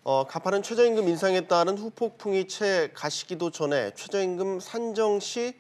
가파른 최저임금 인상에 따른 후폭풍이 채 가시기도 전에 최저임금 산정 시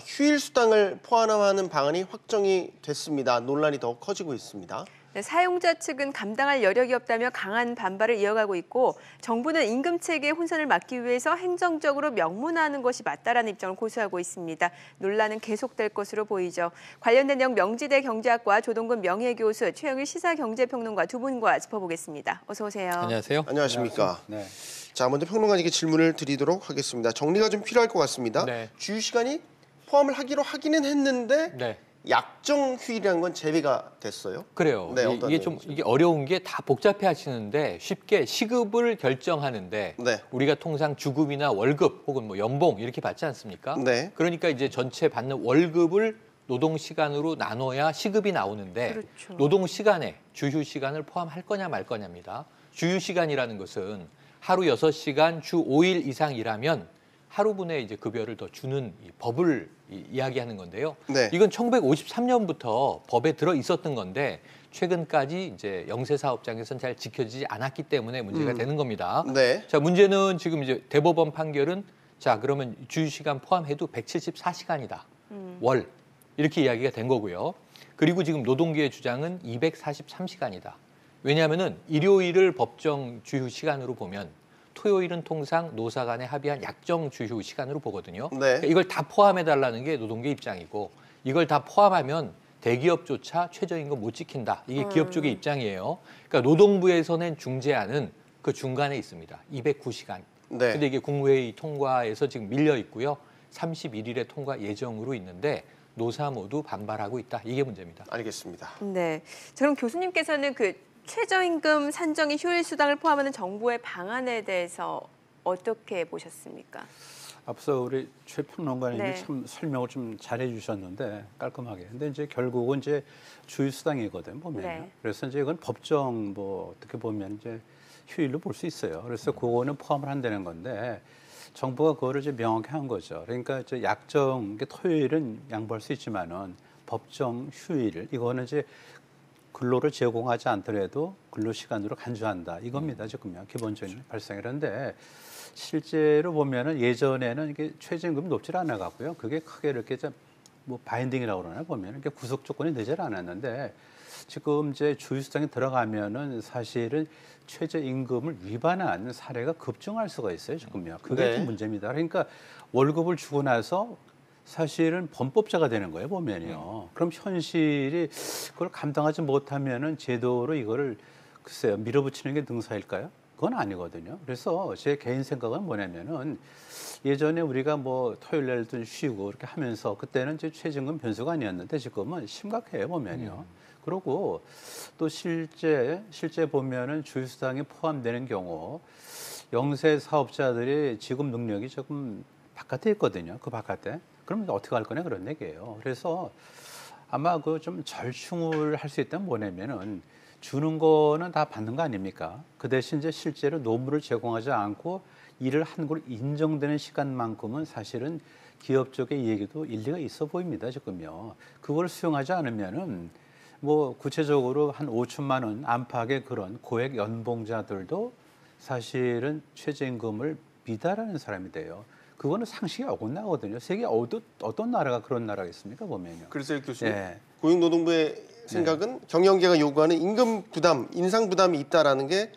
휴일 수당을 포함하는 방안이 확정이 됐습니다. 논란이 더 커지고 있습니다. 네, 사용자 측은 감당할 여력이 없다며 강한 반발을 이어가고 있고 정부는 임금 체계 혼선을 막기 위해서 행정적으로 명문화하는 것이 맞다라는 입장을 고수하고 있습니다. 논란은 계속될 것으로 보이죠. 관련된 내용 명지대 경제학과 조동근 명예교수, 최영일 시사경제평론가 두 분과 짚어보겠습니다. 어서 오세요. 안녕하세요. 안녕하십니까. 네. 자, 먼저 평론가님께 질문을 드리도록 하겠습니다. 정리가 좀 필요할 것 같습니다. 네. 주휴 시간이 포함을 하기는 했는데 네. 약정 휴일이라는 건 제외가 됐어요. 그래요. 네, 이게 어려운 게 다 복잡해 하시는데 쉽게 시급을 결정하는데 네. 우리가 통상 주급이나 월급 혹은 뭐 연봉 이렇게 받지 않습니까? 네. 그러니까 이제 전체 받는 월급을 노동 시간으로 나눠야 시급이 나오는데 그렇죠. 노동 시간에 주휴 시간을 포함할 거냐 말 거냐입니다. 주휴 시간이라는 것은 하루 6시간 주 5일 이상 일하면 하루분의 이제 급여를 더 주는 이 법을 이야기하는 건데요. 네. 이건 1953년부터 법에 들어 있었던 건데 최근까지 이제 영세 사업장에서는 잘 지켜지지 않았기 때문에 문제가 되는 겁니다. 네. 자, 문제는 지금 이제 대법원 판결은 자, 그러면 주휴 시간 포함해도 174시간이다. 월. 이렇게 이야기가 된 거고요. 그리고 지금 노동계의 주장은 243시간이다. 왜냐하면은 일요일을 법정 주휴 시간으로 보면 토요일은 통상 노사 간에 합의한 약정 주휴 시간으로 보거든요. 네. 그러니까 이걸 다 포함해달라는 게 노동계 입장이고 이걸 다 포함하면 대기업조차 최저임금 못 지킨다. 이게 기업 쪽의 입장이에요. 그러니까 노동부에서 낸 중재안은 그 중간에 있습니다. 209시간. 네. 근데 이게 국무회의 통과에서 지금 밀려 있고요. 31일에 통과 예정으로 있는데 노사 모두 반발하고 있다. 이게 문제입니다. 알겠습니다. 네. 그럼 교수님께서는 그 최저임금 산정의 휴일 수당을 포함하는 정부의 방안에 대해서 어떻게 보셨습니까? 앞서 우리 최 평론가님이 네. 참 설명을 좀 잘해 주셨는데 깔끔하게. 근데 이제 결국은 이제 주휴 수당이거든 보면. 네. 그래서 이제 이건 법정 뭐 어떻게 보면 이제 휴일로 볼 수 있어요. 그래서 그거는 포함을 한다는 건데 정부가 그거를 이제 명확히 한 거죠. 그러니까 이제 약정 토요일은 양보할 수 있지만은 법정 휴일 이거는 이제 근로를 제공하지 않더라도 근로 시간으로 간주한다 이겁니다. 지금요 기본적인 발상이. 그런데 실제로 보면은 예전에는 이게 최저임금이 높지 않아 갖고요. 그게 크게 이렇게 뭐 바인딩이라고 그러나 보면 이렇게 구속 조건이 되질 않았는데 지금 이제 주휴 수당이 들어가면은 사실은 최저임금을 위반한 사례가 급증할 수가 있어요. 지금요. 그게 네. 좀 문제입니다. 그러니까 월급을 주고 나서 사실은 범법자가 되는 거예요, 보면요. 그럼 현실이 그걸 감당하지 못하면은 제도로 이거를 글쎄요, 밀어붙이는 게 능사일까요? 그건 아니거든요. 그래서 제 개인 생각은 뭐냐면은 예전에 우리가 뭐 토요일 날도 쉬고 이렇게 하면서 그때는 이제 최저임금 변수가 아니었는데 지금은 심각해요, 보면요. 그리고 또 실제 보면은 주휴수당에 포함되는 경우 영세 사업자들이 지급 능력이 조금 바깥에 있거든요. 그 바깥에. 그러면 어떻게 할 거냐 그런 얘기예요. 그래서 아마 그 좀 절충을 할 수 있다면 뭐냐면은 주는 거는 다 받는 거 아닙니까? 그 대신 이제 실제로 노무를 제공하지 않고 일을 한 걸로 인정되는 시간만큼은 사실은 기업 쪽의 얘기도 일리가 있어 보입니다. 지금요. 그걸 수용하지 않으면은 뭐 구체적으로 한 5천만 원 안팎의 그런 고액 연봉자들도 사실은 최저임금을 미달하는 사람이 돼요. 그거는 상식이 어긋나거든요. 세계 어떤 나라가 그런 나라겠습니까 보면요. 그래서 교수님, 네. 고용노동부의 생각은 경영계가 요구하는 임금 부담, 인상 부담이 있다라는 게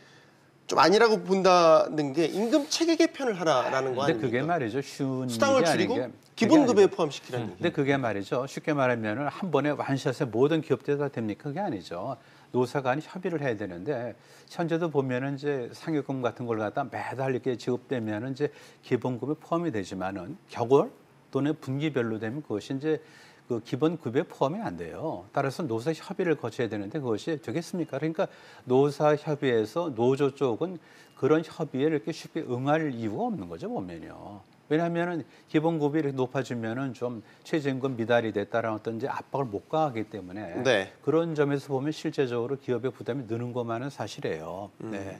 좀 아니라고 본다는 게 임금 체계 개편을 하라라는 거 근데 아닙니까? 그게 말이죠. 쉬운 수당을 일이 줄이고 아닌 게 기본급여에 포함시키라는 얘기. 근데 그게 말이죠. 쉽게 말하면 한 번에 완샷에 모든 기업들이 다 됩니까? 그게 아니죠. 노사 간이 협의를 해야 되는데 현재도 보면은 이제 상여금 같은 걸 갖다 매달 이렇게 지급되면은 이제 기본급에 포함이 되지만은 격월 또는 분기별로 되면 그것이 이제 그 기본급여에 포함이 안 돼요. 따라서 노사 협의를 거쳐야 되는데 그것이 되겠습니까? 그러니까 노사 협의에서 노조 쪽은 그런 협의에 이렇게 쉽게 응할 이유가 없는 거죠, 보면요. 왜냐하면은 기본급이 이렇게 높아지면은 좀 최저임금 미달이 됐다라는 어떤 이제 압박을 못 가하기 때문에 네. 그런 점에서 보면 실제적으로 기업의 부담이 느는 것만은 사실이에요. 네.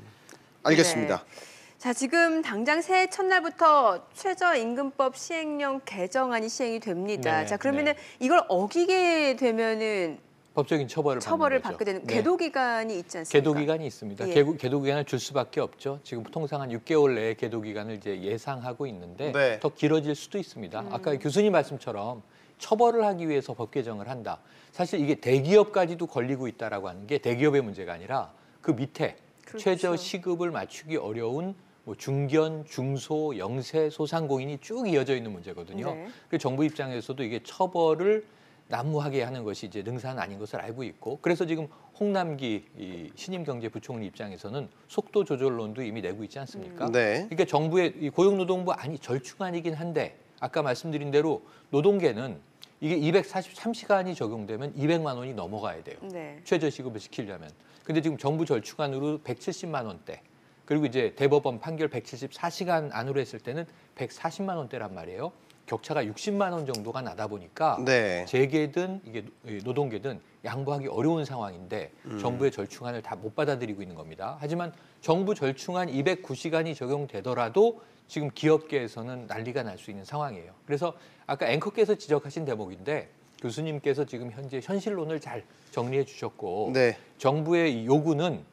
알겠습니다. 네. 자, 지금 당장 새해 첫날부터 최저임금법 시행령 개정안이 시행이 됩니다. 네, 자, 그러면은 이걸 어기게 되면은 법적인 처벌을 받는 거죠. 받게 되는 네. 계도 기간이 있지 않습니까? 계도 기간이 있습니다. 예. 계도 기간을 줄 수밖에 없죠. 지금 통상 한 6개월 내에 계도 기간을 이제 예상하고 있는데 네. 더 길어질 수도 있습니다. 아까 교수님 말씀처럼 처벌을 하기 위해서 법 개정을 한다. 사실 이게 대기업까지도 걸리고 있다라고 하는 게 대기업의 문제가 아니라 그 밑에 그렇죠. 최저 시급을 맞추기 어려운 뭐 중견, 중소, 영세, 소상공인이 쭉 이어져 있는 문제거든요. 네. 그래서 정부 입장에서도 이게 처벌을 난무하게 하는 것이 이제 능사는 아닌 것을 알고 있고, 그래서 지금 홍남기 이 신임경제부총리 입장에서는 속도 조절론도 이미 내고 있지 않습니까? 네. 그러니까 정부의 이 고용노동부 절충안이긴 한데 아까 말씀드린 대로 노동계는 이게 243시간이 적용되면 200만 원이 넘어가야 돼요. 네. 최저시급을 지키려면. 근데 지금 정부 절충안으로 170만 원대, 그리고 이제 대법원 판결 174시간 안으로 했을 때는 140만 원대란 말이에요. 격차가 60만 원 정도가 나다 보니까 네. 재계든 이게 노동계든 양보하기 어려운 상황인데 정부의 절충안을 다 못 받아들이고 있는 겁니다. 하지만 정부 절충안 209시간이 적용되더라도 지금 기업계에서는 난리가 날 수 있는 상황이에요. 그래서 아까 앵커께서 지적하신 대목인데 교수님께서 지금 현재 현실론을 잘 정리해 주셨고 네. 정부의 이 요구는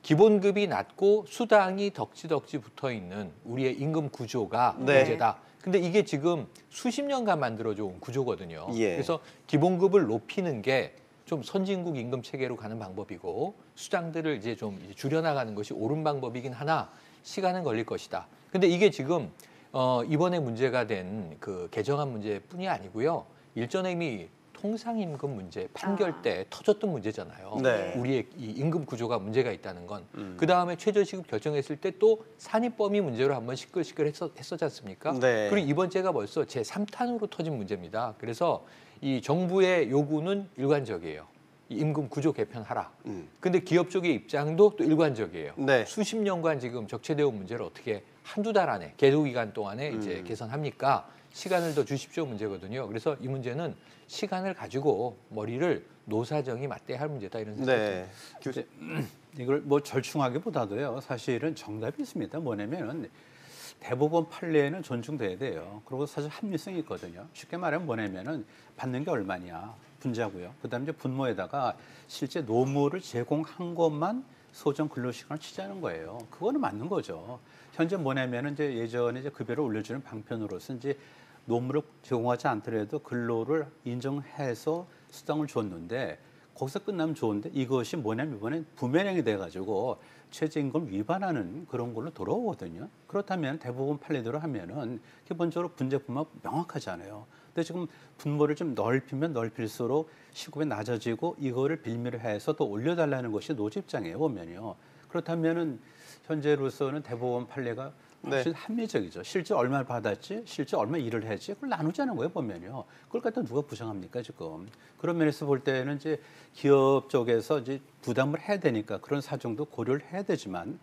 기본급이 낮고 수당이 덕지덕지 붙어 있는 우리의 임금 구조가 네. 문제다. 근데 이게 지금 수십 년간 만들어져 온 구조거든요. 예. 그래서 기본급을 높이는 게 좀 선진국 임금 체계로 가는 방법이고 수당들을 이제 좀 줄여나가는 것이 옳은 방법이긴 하나 시간은 걸릴 것이다. 근데 이게 지금 이번에 문제가 된 그 개정안 문제뿐이 아니고요. 일전에 이미 통상임금 문제 판결 때 터졌던 문제잖아요. 네. 우리의 이 임금 구조가 문제가 있다는 건. 그다음에 최저시급 결정했을 때 또 산입범위 문제로 한번 시끌시끌 했었지 않습니까? 네. 그리고 이번 제가 벌써 제3탄으로 터진 문제입니다. 그래서 이 정부의 요구는 일관적이에요. 이 임금 구조 개편하라. 근데 기업 쪽의 입장도 또 일관적이에요. 네. 수십 년간 지금 적체되어 온 문제를 어떻게 한두 달 안에 계도 기간 동안에 이제 개선합니까? 시간을 더 주십시오 문제거든요. 그래서 이 문제는 시간을 가지고 머리를 노사정이 맞대야 할 문제다 이런 생각이 네. 듭니다. 이걸 뭐 절충하기보다도요. 사실은 정답이 있습니다. 뭐냐면은 대법원 판례는 존중돼야 돼요. 그리고 사실 합리성이 있거든요. 쉽게 말하면 뭐냐면은 받는 게 얼마냐 분자고요. 그다음에 이제 분모에다가 실제 노무를 제공한 것만 소정 근로시간을 치자는 거예요. 그거는 맞는 거죠. 현재 뭐냐면은 이제 예전에 이제 급여를 올려주는 방편으로서 이제 노무를 제공하지 않더라도 근로를 인정해서 수당을 줬는데 거기서 끝나면 좋은데 이것이 뭐냐면 이번엔 부면행이 돼가지고 최저임금을 위반하는 그런 걸로 돌아오거든요. 그렇다면 대법원 판례대로 하면은 기본적으로 분자분모가 명확하잖아요. 근데 지금 분모를 좀 넓히면 넓힐수록 시급이 낮아지고 이거를 빌미로 해서 또 올려달라는 것이 노조 입장이에요, 보면요. 그렇다면은 현재로서는 대법원 판례가 훨씬 합리적이죠. 실제 얼마를 받았지, 실제 얼마 일을 했지, 그걸 나누자는 거예요, 보면요. 그걸 갖다 누가 부정합니까, 지금? 그런 면에서 볼 때는 이제 기업 쪽에서 이제 부담을 해야 되니까 그런 사정도 고려를 해야 되지만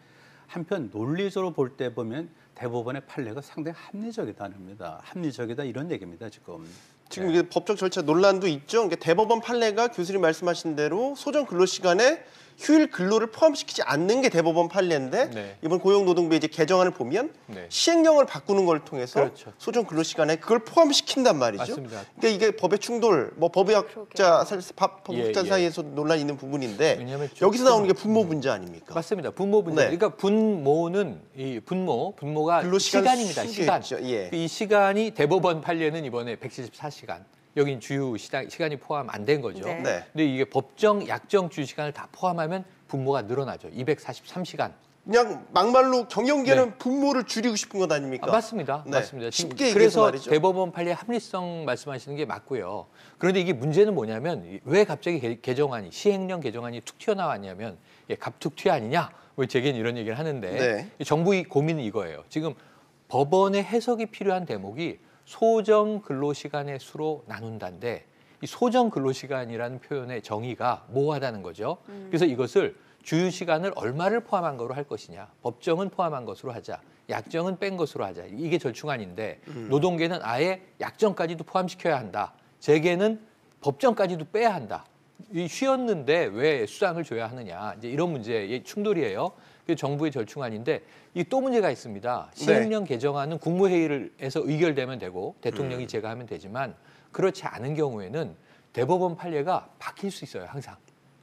한편 논리적으로 볼 때 보면 대법원의 판례가 상당히 합리적이다입니다. 합리적이다 이런 얘기입니다, 지금. 지금 이게 법적 절차 논란도 있죠. 그러니까 대법원 판례가 교수님 말씀하신 대로 소정 근로 시간에 휴일 근로를 포함시키지 않는 게 대법원 판례인데 네. 이번 고용노동부의 이제 개정안을 보면 네. 시행령을 바꾸는 걸 통해서 그렇죠. 소정 근로 시간에 그걸 포함시킨단 말이죠. 맞습니다. 그러니까 이게 법의 충돌, 뭐 법의학자, 법학자 예. 사이에서 논란이 있는 부분인데 왜냐하면 조금- 여기서 나오는 게 분모 문제 아닙니까? 맞습니다. 분모 문제. 네. 그러니까 분모는 이 분모가 근로시간 시간입니다. 시간. 수겠죠. 예. 이 시간이 대법원 판례는 이번에 174시간. 여긴 주유 시간이 포함 안 된 거죠. 네. 네. 근데 이게 법정 약정 주유 시간을 다 포함하면 분모가 늘어나죠. 243시간. 그냥 막말로 경영계는 분모를 줄이고 싶은 것 아닙니까? 맞습니다. 네. 맞습니다. 쉽게 얘기해서 그래서 말이죠. 대법원 판례 합리성 말씀하시는 게 맞고요. 그런데 이게 문제는 뭐냐면 왜 갑자기 개정안이 시행령 개정안이 툭 튀어나왔냐면 갑툭튀 아니냐? 왜 제겐 이런 얘기를 하는데 네. 정부의 고민은 이거예요. 지금 법원의 해석이 필요한 대목이 소정 근로시간의 수로 나눈다인데 이 소정 근로시간이라는 표현의 정의가 모호하다는 거죠. 그래서 이것을 주유 시간을 얼마를 포함한 거로 할 것이냐. 법정은 포함한 것으로 하자. 약정은 뺀 것으로 하자. 이게 절충안인데 노동계는 아예 약정까지도 포함시켜야 한다. 재계는 법정까지도 빼야 한다. 이 쉬었는데 왜 수당을 줘야 하느냐. 이제 이런 문제의 충돌이에요. 그게 정부의 절충안인데 이 또 문제가 있습니다. 시행령 개정안은 국무회의에서 의결되면 되고 대통령이 제거하면 되지만 그렇지 않은 경우에는 대법원 판례가 바뀔 수 있어요, 항상.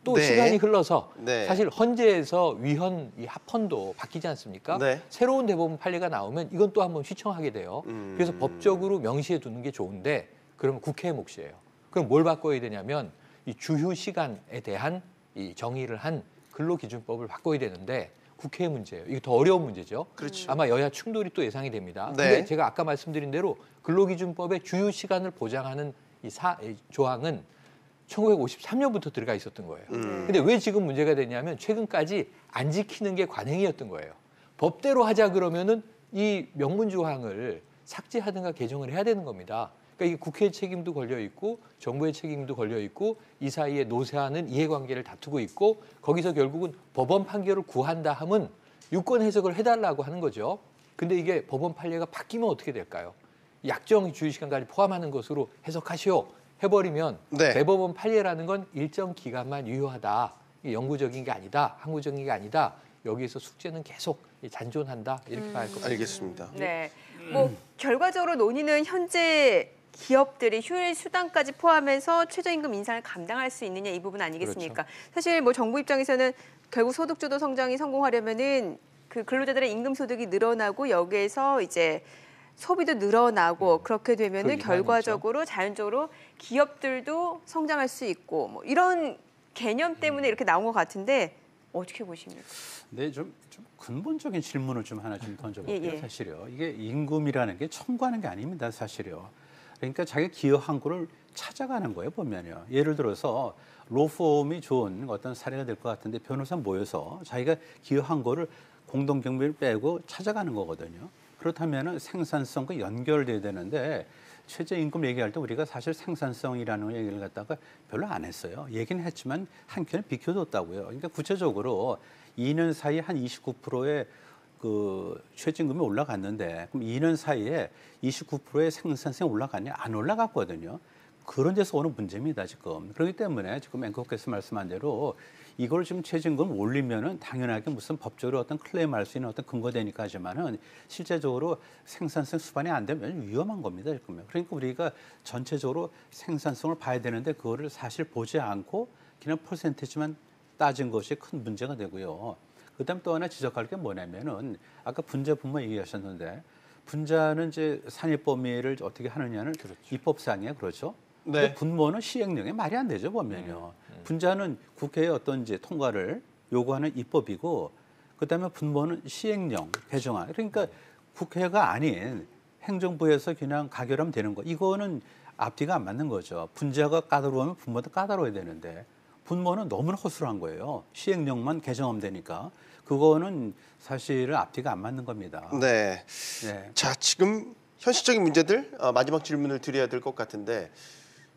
또 네. 시간이 흘러서 네. 사실 헌재에서 위헌 이 합헌도 바뀌지 않습니까? 네. 새로운 대법원 판례가 나오면 이건 또 한번 휘청하게 돼요. 그래서 법적으로 명시해 두는 게 좋은데 그러면 국회의 몫이에요. 그럼 뭘 바꿔야 되냐면 이 주휴 시간에 대한 이 정의를 한 근로기준법을 바꿔야 되는데 국회의 문제예요. 이게 더 어려운 문제죠. 그렇죠. 아마 여야 충돌이 또 예상이 됩니다. 네. 근데 제가 아까 말씀드린 대로 근로기준법의 주휴 시간을 보장하는 이 조항은 1953년부터 들어가 있었던 거예요. 근데 왜 지금 문제가 되냐면 최근까지 안 지키는 게 관행이었던 거예요. 법대로 하자 그러면은 이 명문 조항을 삭제하든가 개정을 해야 되는 겁니다. 그러니까 이게 국회의 책임도 걸려 있고 정부의 책임도 걸려 있고 이 사이에 노사하는 이해관계를 다투고 있고 거기서 결국은 법원 판결을 구한다 하면 유권 해석을 해달라고 하는 거죠. 근데 이게 법원 판례가 바뀌면 어떻게 될까요? 약정 주의 시간까지 포함하는 것으로 해석하시오 해버리면 네. 대법원 판례라는 건 일정 기간만 유효하다. 이게 영구적인 게 아니다. 항구적인 게 아니다. 여기에서 숙제는 계속 잔존한다. 이렇게 봐야 할 것 같습니다. 알겠습니다. 네. 뭐 결과적으로 논의는 현재 기업들이 휴일 수당까지 포함해서 최저임금 인상을 감당할 수 있느냐 이 부분 아니겠습니까? 사실 뭐 정부 입장에서는 결국 소득주도 성장이 성공하려면은 그 근로자들의 임금 소득이 늘어나고 여기에서 이제 소비도 늘어나고 그렇게 되면은 그 결과적으로 자연적으로 기업들도 성장할 수 있고 뭐 이런 개념 때문에 이렇게 나온 것 같은데 어떻게 보십니까? 네, 좀 근본적인 질문을 좀 하나 좀 던져볼게요. 예. 사실요. 이게 임금이라는 게 청구하는 게 아닙니다. 사실요. 그러니까 자기 기여 항구를 찾아가는 거예요. 보면요. 예를 들어서 로펌이 좋은 어떤 사례가 될 것 같은데 변호사 모여서 자기가 기여 항구를 공동경비를 빼고 찾아가는 거거든요. 그렇다면 생산성과 연결돼야 되는데 최저임금 얘기할 때 우리가 사실 생산성이라는 얘기를 갖다가 별로 안 했어요. 얘기는 했지만 한켠에 비켜뒀다고요. 그러니까 구체적으로 2년 사이에 한 29%의 그 최저임금이 올라갔는데 그럼 2년 사이에 29%의 생산성이 올라갔냐? 안 올라갔거든요. 그런 데서 오는 문제입니다, 지금. 그렇기 때문에 지금 앵커께서 말씀한 대로 이걸 지금 최저임금 올리면은 당연하게 무슨 법적으로 어떤 클레임할 수 있는 어떤 근거 되니까 하지만은 실제적으로 생산성 수반이 안 되면 위험한 겁니다, 지금. 그러니까 우리가 전체적으로 생산성을 봐야 되는데 그거를 사실 보지 않고 그냥 퍼센테이지만 따진 것이 큰 문제가 되고요. 그다음 또 하나 지적할 게 뭐냐면은 아까 분자 분모 얘기하셨는데 분자는 이제 산입 범위를 어떻게 하느냐는 입법상이에요, 그렇죠? 네. 분모는 시행령에 말이 안 되죠, 보면요. 분자는 국회의 어떤 이제 통과를 요구하는 입법이고, 그다음에 분모는 시행령 개정안. 그러니까 국회가 아닌 행정부에서 그냥 가결하면 되는 거. 이거는 앞뒤가 안 맞는 거죠. 분자가 까다로우면 분모도 까다로워야 되는데 분모는 너무나 허술한 거예요. 시행령만 개정하면 되니까. 그거는 사실은 앞뒤가 안 맞는 겁니다. 네. 네. 자, 지금 현실적인 문제들 마지막 질문을 드려야 될 것 같은데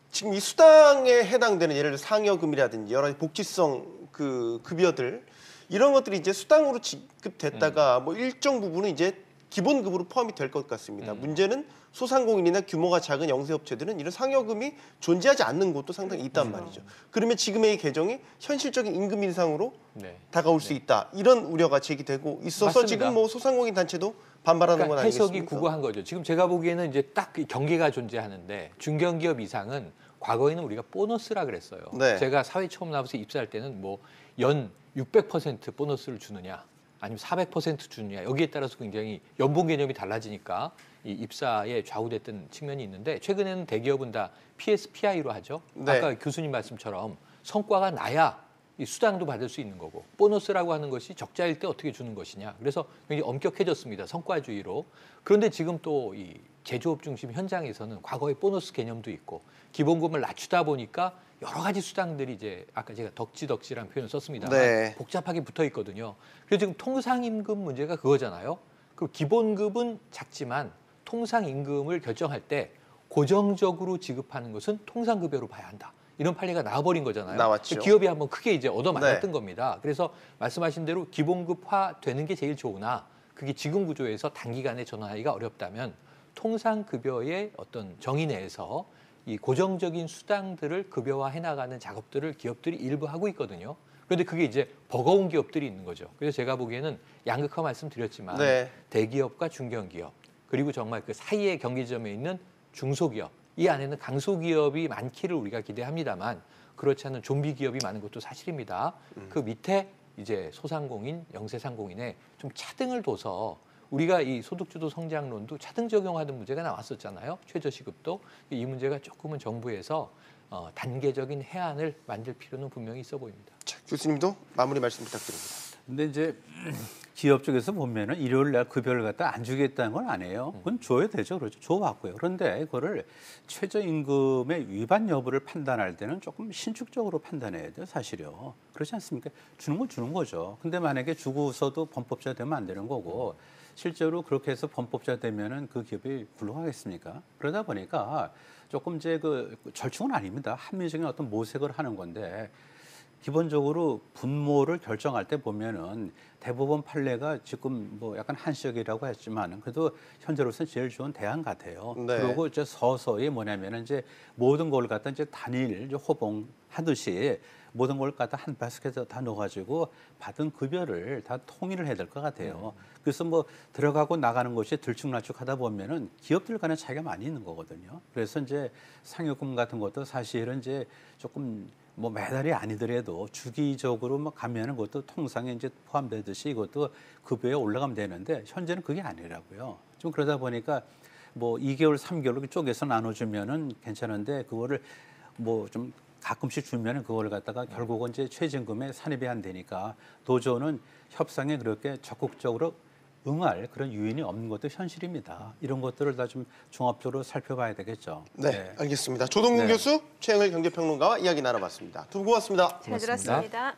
지금 이 수당에 해당되는 예를 들어 상여금이라든지 여러 가지 복지성 그 급여들 이런 것들이 이제 수당으로 지급됐다가 뭐 일정 부분은 이제 기본급으로 포함이 될 것 같습니다. 문제는 소상공인이나 규모가 작은 영세업체들은 이런 상여금이 존재하지 않는 곳도 상당히 있단 말이죠. 그러면 지금의 이 개정이 현실적인 임금 인상으로 네. 다가올 수 있다. 이런 우려가 제기되고 있어서 맞습니다. 지금 뭐 소상공인 단체도 반발하는 건 그러니까 아니겠습니까? 해석이 구구한 거죠. 지금 제가 보기에는 이제 딱 경계가 존재하는데 중견기업 이상은 과거에는 우리가 보너스라 그랬어요. 네. 제가 사회 처음 나와서 입사할 때는 뭐 연 600% 보너스를 주느냐 아니면 400% 주느냐 여기에 따라서 굉장히 연봉 개념이 달라지니까 이 입사에 좌우됐던 측면이 있는데 최근에는 대기업은 다 PSPI로 하죠. 네. 아까 교수님 말씀처럼 성과가 나야 이 수당도 받을 수 있는 거고 보너스라고 하는 것이 적자일 때 어떻게 주는 것이냐. 그래서 굉장히 엄격해졌습니다. 성과주의로. 그런데 지금 또 이 제조업 중심 현장에서는 과거의 보너스 개념도 있고 기본금을 낮추다 보니까 여러 가지 수당들이 이제 아까 제가 덕지덕지라는 표현을 썼습니다만 네. 복잡하게 붙어 있거든요. 그래서 지금 통상임금 문제가 그거잖아요. 그 기본급은 작지만 통상임금을 결정할 때 고정적으로 지급하는 것은 통상급여로 봐야 한다. 이런 판례가 나와버린 거잖아요. 나왔죠. 기업이 한번 크게 이제 얻어맞았던 네. 겁니다. 그래서 말씀하신 대로 기본급화 되는 게 제일 좋으나 그게 지금 구조에서 단기간에 전환하기가 어렵다면 통상급여의 어떤 정의 내에서 이 고정적인 수당들을 급여화해 나가는 작업들을 기업들이 일부 하고 있거든요. 그런데 그게 이제 버거운 기업들이 있는 거죠. 그래서 제가 보기에는 양극화 말씀드렸지만 네. 대기업과 중견기업 그리고 정말 그 사이의 경계점에 있는 중소기업 이 안에는 강소기업이 많기를 우리가 기대합니다만 그렇지 않은 좀비 기업이 많은 것도 사실입니다. 그 밑에 이제 소상공인, 영세상공인에 좀 차등을 둬서 우리가 이 소득주도 성장론도 차등 적용하는 문제가 나왔었잖아요. 최저시급도. 이 문제가 조금은 정부에서 단계적인 해안을 만들 필요는 분명히 있어 보입니다. 자, 교수님도 마무리 말씀 부탁드립니다. 근데 이제 기업 쪽에서 보면은 일요일 날 급여를 갖다 안 주겠다는 건 아니에요. 그건 줘야 되죠. 그렇죠. 줘왔고요. 그런데 그거를 최저임금의 위반 여부를 판단할 때는 조금 신축적으로 판단해야 돼요. 사실요. 그렇지 않습니까? 주는 건 주는 거죠. 근데 만약에 주고서도 범법자 되면 안 되는 거고 실제로 그렇게 해서 범법자 되면은 그 기업이 굴러가겠습니까? 그러다 보니까 조금 이제 그 절충은 아닙니다. 합리적인 어떤 모색을 하는 건데 기본적으로 분모를 결정할 때 보면은 대법원 판례가 지금 뭐 약간 한시적이라고 했지만 그래도 현재로서는 제일 좋은 대안 같아요. 네. 그리고 이제 서서히 뭐냐면은 이제 모든 걸 갖다 이제 단일 이제 호봉하듯이 모든 걸 갖다 한 바스켓에 다 넣어가지고 받은 급여를 다 통일을 해야 될 것 같아요. 그래서 뭐 들어가고 나가는 것이 들쭉날쭉하다 보면은 기업들 간의 차이가 많이 있는 거거든요. 그래서 이제 상여금 같은 것도 사실은 이제 조금 뭐 매달이 아니더라도 주기적으로 뭐 가면은 그것도 통상에 이제 포함되듯이 이것도 급여에 올라가면 되는데 현재는 그게 아니라고요. 좀 그러다 보니까 뭐 2개월, 3개월 쪼개서 나눠주면은 괜찮은데 그거를 뭐 좀 가끔씩 주면은 그걸 갖다가 결국은 이제 최저임금에 산입이 안 되니까 도저는 협상에 그렇게 적극적으로 응할 그런 유인이 없는 것도 현실입니다. 이런 것들을 다 좀 종합적으로 살펴봐야 되겠죠. 네, 알겠습니다. 조동근 교수, 최영일 경제평론가와 이야기 나눠봤습니다. 두 분 고맙습니다. 잘 들었습니다.